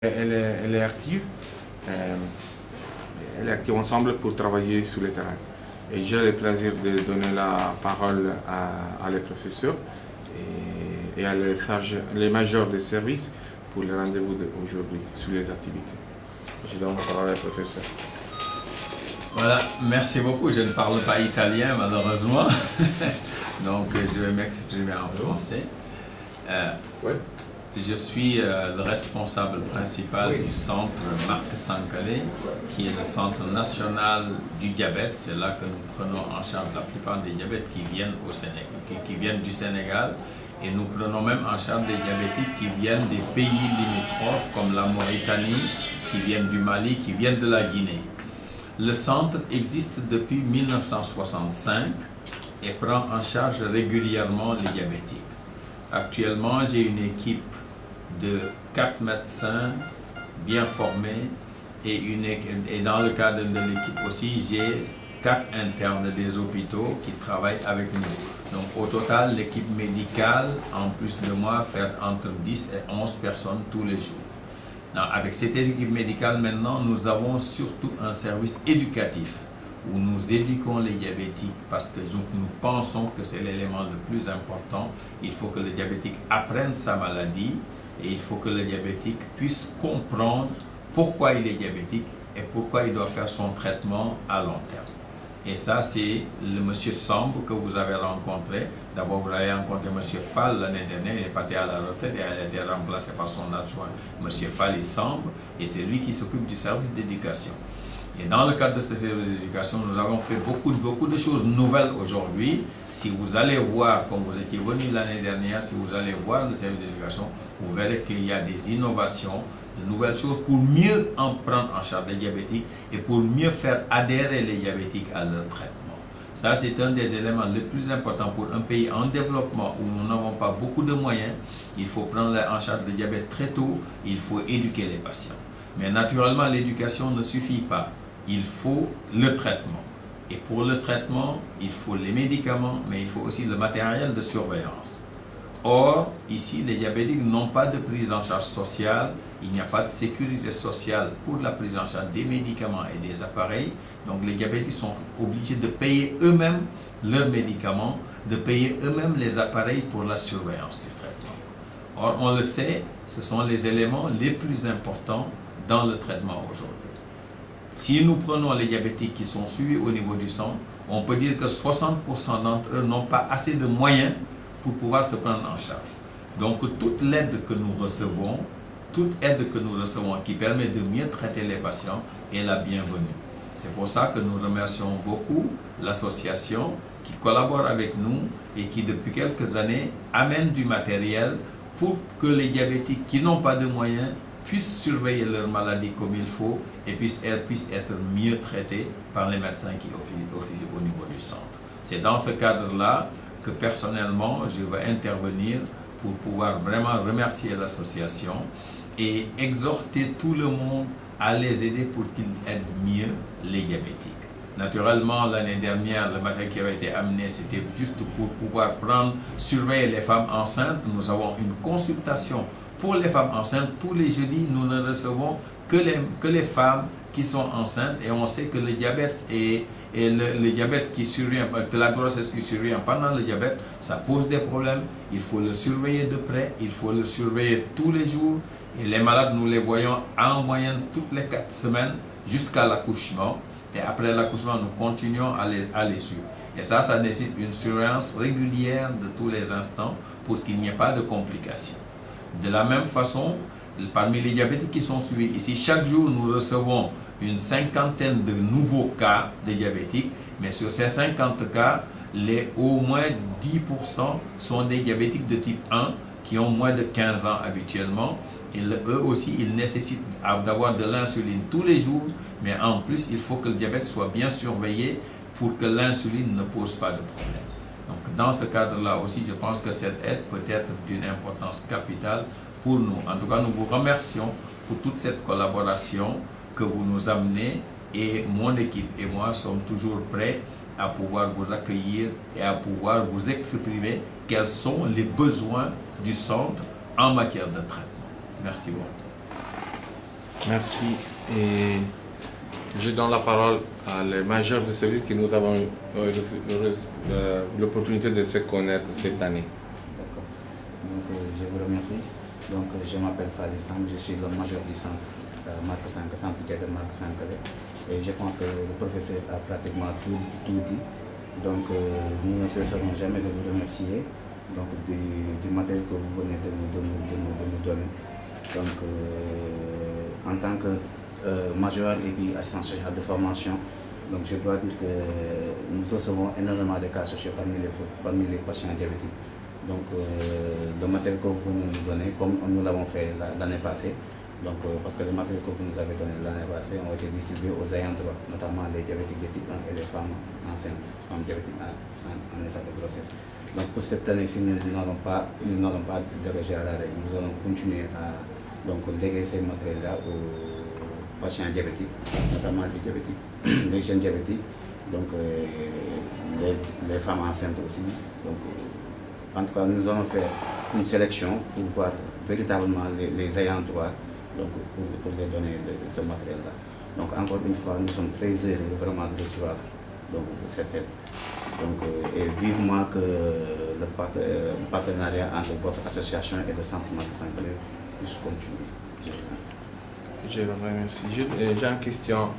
Elle est active. euh, Elle est active ensemble pour travailler sur le terrain. Et j'ai le plaisir de donner la parole à les professeurs et à les majors de service pour le rendez-vous d'aujourd'hui sur les activités. Je donne la parole au professeur. Voilà, merci beaucoup. Je ne parle pas italien malheureusement, donc je vais m'exprimer en français. Oui. Je suis le responsable principal du centre Marc Sankalé, qui est le centre national du diabète. C'est là que nous prenons en charge la plupart des diabètes qui viennent au Sénégal, qui viennent du Sénégal, et nous prenons même en charge des diabétiques qui viennent des pays limitrophes comme la Mauritanie, qui viennent du Mali, qui viennent de la Guinée. Le centre existe depuis 1965 et prend en charge régulièrement les diabétiques. Actuellement, j'ai une équipe de 4 médecins bien formés et dans le cadre de l'équipe aussi, j'ai 4 internes des hôpitaux qui travaillent avec nous. Donc au total, l'équipe médicale, en plus de moi, fait entre 10 et 11 personnes tous les jours. Avec cette équipe médicale, maintenant, nous avons surtout un service éducatif où nous éduquons les diabétiques parce que nous pensons que c'est l'élément le plus important. Il faut que le diabétique apprenne sa maladie et il faut que le diabétique puisse comprendre pourquoi il est diabétique et pourquoi il doit faire son traitement à long terme. Et ça, c'est le monsieur Samb que vous avez rencontré. D'abord, vous avez rencontré monsieur Fall l'année dernière, il est parti à la retraite et il a été remplacé par son adjoint, monsieur Fall et Samb, et c'est lui qui s'occupe du service d'éducation. Et dans le cadre de ce service d'éducation, nous avons fait beaucoup de choses nouvelles aujourd'hui. Si vous allez voir, comme vous étiez venu l'année dernière, si vous allez voir le service d'éducation, vous verrez qu'il y a des innovations, de nouvelles choses pour mieux en prendre en charge les diabétiques et pour mieux faire adhérer les diabétiques à leur traitement. Ça, c'est un des éléments les plus importants pour un pays en développement où nous n'avons pas beaucoup de moyens. Il faut prendre en charge le diabète très tôt, il faut éduquer les patients. Mais naturellement, l'éducation ne suffit pas. Il faut le traitement. Et pour le traitement, il faut les médicaments, mais il faut aussi le matériel de surveillance. Or, ici, les diabétiques n'ont pas de prise en charge sociale, il n'y a pas de sécurité sociale pour la prise en charge des médicaments et des appareils. Donc, les diabétiques sont obligés de payer eux-mêmes leurs médicaments, de payer eux-mêmes les appareils pour la surveillance du traitement. Or, on le sait, ce sont les éléments les plus importants dans le traitement aujourd'hui. Si nous prenons les diabétiques qui sont suivis au niveau du sang, on peut dire que 60% d'entre eux n'ont pas assez de moyens pour pouvoir se prendre en charge. Donc toute l'aide que nous recevons, qui permet de mieux traiter les patients est la bienvenue. C'est pour ça que nous remercions beaucoup l'association qui collabore avec nous et qui depuis quelques années amène du matériel pour que les diabétiques qui n'ont pas de moyens puissent surveiller leur maladie comme il faut et puissent être mieux traités par les médecins qui officient au niveau du centre. C'est dans ce cadre-là que personnellement, je vais intervenir pour pouvoir vraiment remercier l'association et exhorter tout le monde à les aider pour qu'ils aident mieux les diabétiques. Naturellement, l'année dernière, le matériel qui avait été amené, c'était juste pour pouvoir surveiller les femmes enceintes. Nous avons une consultation pour les femmes enceintes. Tous les jeudis, nous ne recevons que les femmes qui sont enceintes et on sait que le diabète et le diabète qui survient, que la grossesse qui survient pendant le diabète, ça pose des problèmes. Il faut le surveiller de près, il faut le surveiller tous les jours. Et les malades, nous les voyons en moyenne toutes les 4 semaines jusqu'à l'accouchement. Et après l'accouchement, nous continuons à les suivre. Et ça nécessite une surveillance régulière de tous les instants pour qu'il n'y ait pas de complications. De la même façon, parmi les diabétiques qui sont suivis ici, chaque jour, nous recevons une 50aine de nouveaux cas de diabétiques, mais sur ces 50 cas, au moins 10% sont des diabétiques de type 1 qui ont moins de 15 ans habituellement. Et eux aussi, ils nécessitent d'avoir de l'insuline tous les jours, mais en plus, il faut que le diabète soit bien surveillé pour que l'insuline ne pose pas de problème. Donc, dans ce cadre-là aussi, je pense que cette aide peut être d'une importance capitale pour nous. En tout cas, nous vous remercions pour toute cette collaboration que vous nous amenez et mon équipe et moi sommes toujours prêts à pouvoir vous accueillir et à pouvoir vous exprimer quels sont les besoins du centre en matière de traitement. Merci beaucoup. Merci. Et je donne la parole à les majeurs de service que nous avons eu l'opportunité de se connaître cette année. D'accord. Donc, je vous remercie. Donc, je m'appelle Fadi Sam, je suis le major du centre Marc Sankale, centre diabète Marc Sankale. Et je pense que le professeur a pratiquement tout dit. Donc, nous ne cesserons jamais de vous remercier donc, du matériel que vous venez de nous donner. Donc, en tant que major et puis assistant social de formation, donc je dois dire que nous recevons énormément de cas sociaux parmi les patients diabétiques. Donc, le matériel que vous venez nous donner, comme nous l'avons fait l'année passée, donc, parce que les matériels que vous nous avez donnés l'année passée ont été distribués aux ayants droit, notamment les diabétiques de type 1 et les femmes enceintes, femmes diabétiques en état de grossesse. Donc, pour cette année-ci, nous n'allons pas déroger à la règle. Nous allons continuer à léguer ces matériels-là aux patients diabétiques, notamment les diabétiques, les jeunes diabétiques, donc les femmes enceintes aussi. Donc, en tout cas, nous allons faire une sélection pour voir véritablement les ayants droit donc, pour les donner ce matériel-là. Donc, encore une fois, nous sommes très heureux vraiment de recevoir donc, cette aide. Donc, et vivement que le partenariat entre votre association et le centre Marc Sankale puisse continuer. Je vous remercie. Je vous remercie. J'ai une question.